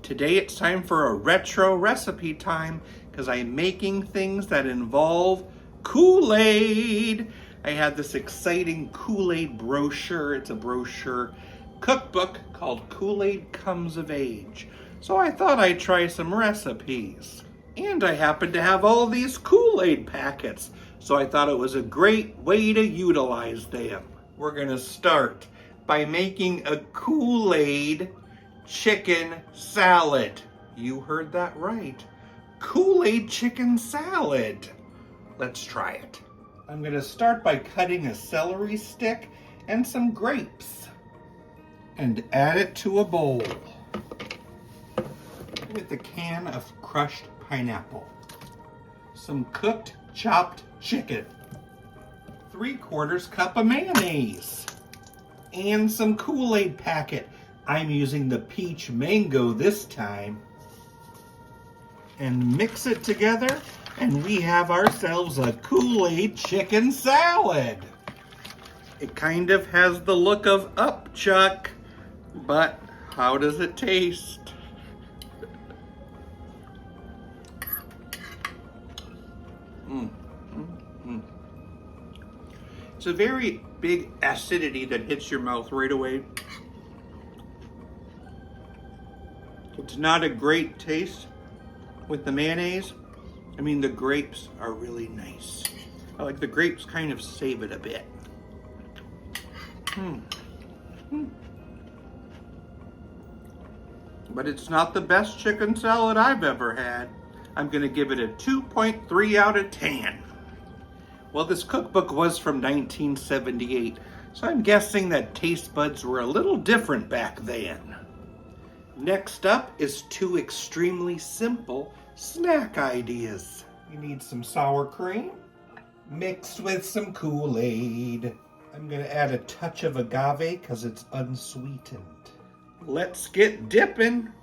Today it's time for a retro recipe time because I'm making things that involve Kool-Aid. I had this exciting Kool-Aid brochure. It's a brochure cookbook called Kool-Aid Comes of Age. So I thought I'd try some recipes. And I happen to have all these Kool-Aid packets. So I thought it was a great way to utilize them. We're gonna start by making a Kool-Aid chicken salad. You heard that right. Kool-Aid chicken salad. Let's try it. I'm gonna start by cutting a celery stick and some grapes and add it to a bowl with a can of crushed pineapple, some cooked chopped chicken, 3/4 cup of mayonnaise, and some Kool-Aid packet. I'm using the peach mango this time. And mix it together, and we have ourselves a Kool-Aid chicken salad. It kind of has the look of upchuck, but how does it taste? It's a very big acidity that hits your mouth right away. It's not a great taste with the mayonnaise. I mean, the grapes are really nice. I like the grapes kind of save it a bit. But it's not the best chicken salad I've ever had. I'm gonna give it a 2.3 out of 10. Well, this cookbook was from 1978, so I'm guessing that taste buds were a little different back then. Next up is 2 extremely simple snack ideas. You need some sour cream mixed with some Kool-Aid. I'm gonna add a touch of agave because it's unsweetened. Let's get dipping.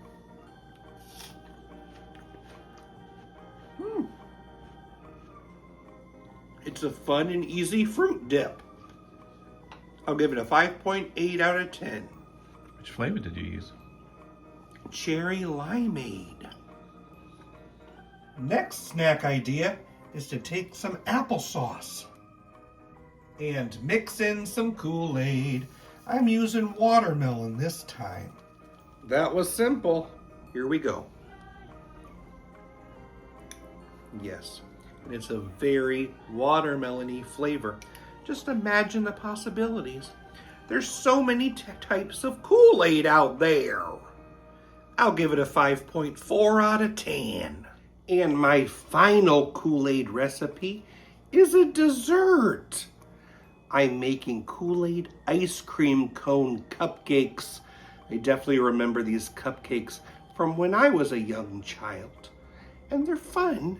It's a fun and easy fruit dip. I'll give it a 5.8 out of 10. Which flavor did you use? Cherry limeade. Next snack idea is to take some applesauce and mix in some Kool-Aid. I'm using watermelon this time. That was simple. Here we go. Yes, and it's a very watermelon-y flavor. Just imagine the possibilities. There's so many types of Kool-Aid out there. I'll give it a 5.4 out of 10. And my final Kool-Aid recipe is a dessert. I'm making Kool-Aid ice cream cone cupcakes. I definitely remember these cupcakes from when I was a young child. And they're fun,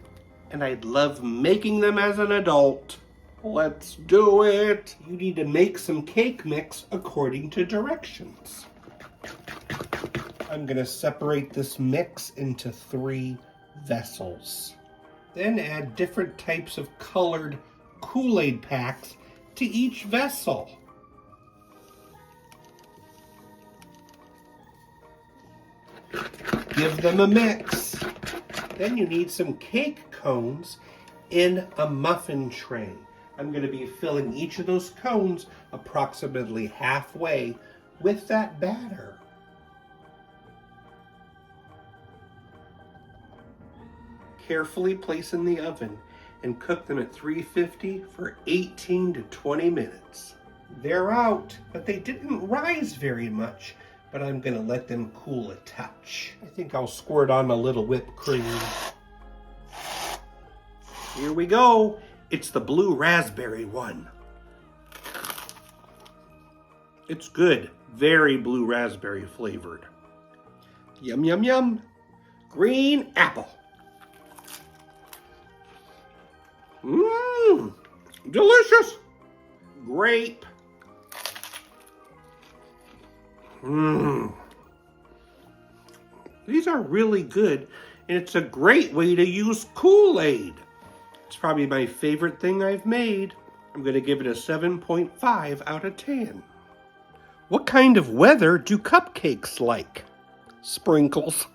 and I'd love making them as an adult. Let's do it. You need to make some cake mix according to directions. I'm gonna separate this mix into 3 vessels. Then add different types of colored Kool-Aid packs to each vessel. Give them a mix. Then you need some cake cones in a muffin tray. I'm gonna be filling each of those cones approximately halfway with that batter. Carefully place in the oven and cook them at 350 for 18 to 20 minutes. They're out, but they didn't rise very much, but I'm gonna let them cool a touch. I think I'll squirt on a little whipped cream. Here we go. It's the blue raspberry one. It's good, very blue raspberry flavored. Yum, yum, yum. Green apple. Delicious. Grape. These are really good, and it's a great way to use Kool-Aid. It's probably my favorite thing I've made. I'm gonna give it a 7.5 out of 10. What kind of weather do cupcakes like? Sprinkles.